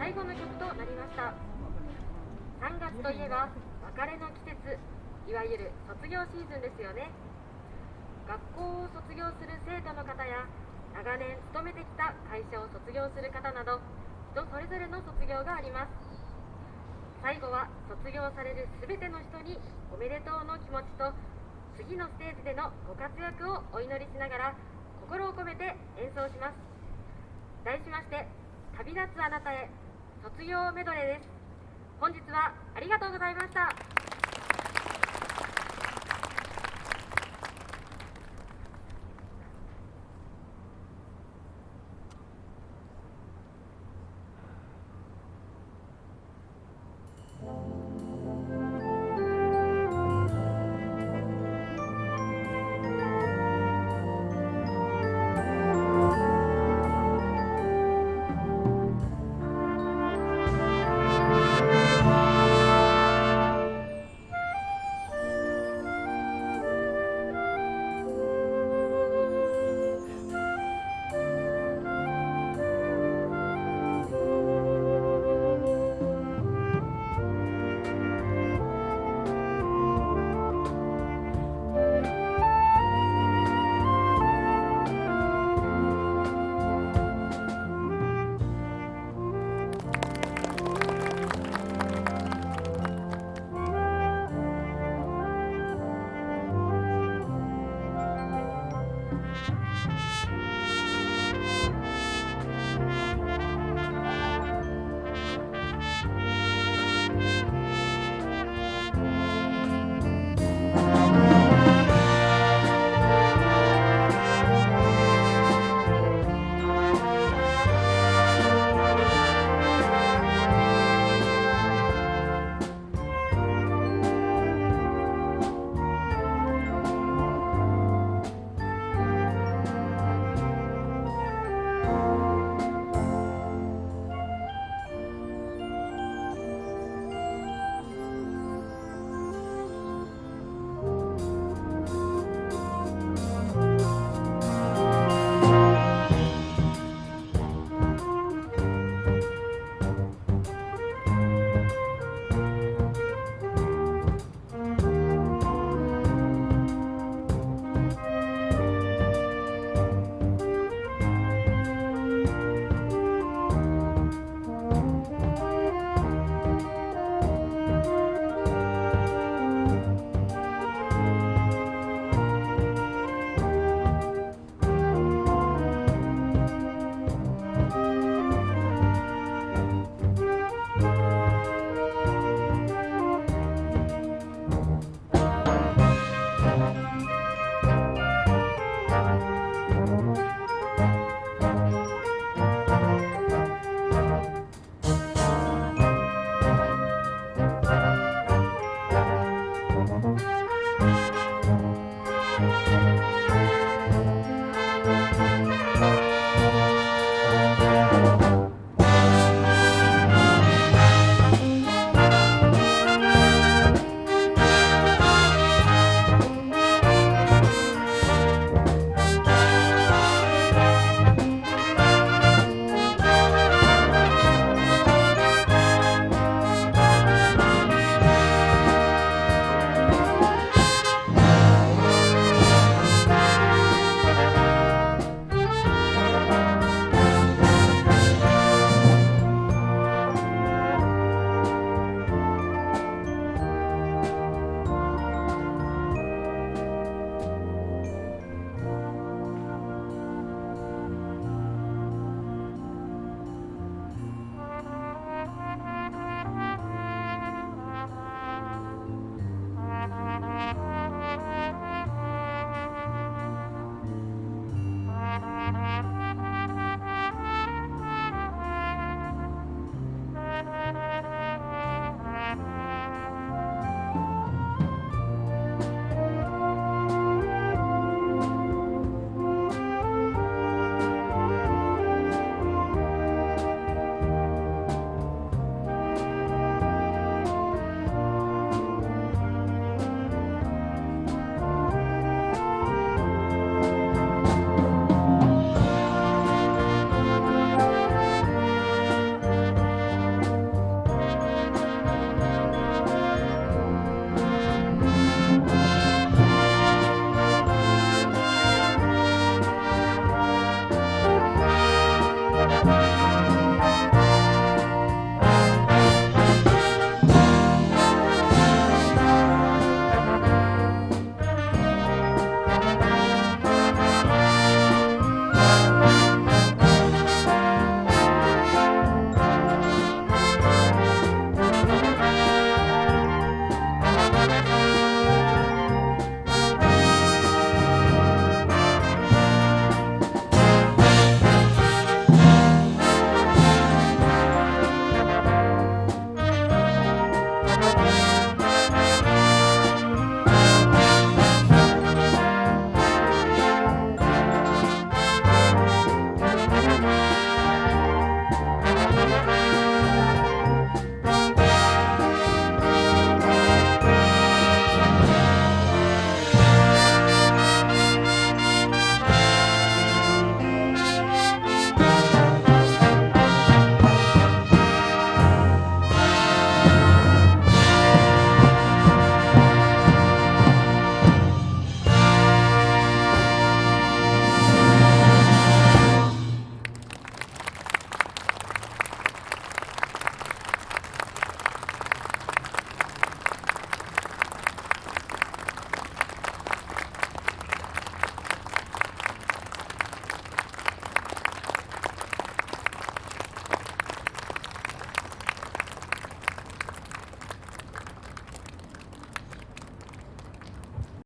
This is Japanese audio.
最後の曲となりました。3月といえば別れの季節、いわゆる卒業シーズンですよね。学校を卒業する生徒の方や長年勤めてきた会社を卒業する方など、人それぞれの卒業があります。最後は卒業されるすべての人におめでとうの気持ちと、次のステージでのご活躍をお祈りしながら心を込めて演奏します。題しまして旅立つあなたへ卒業メドレーです。本日はありがとうございました。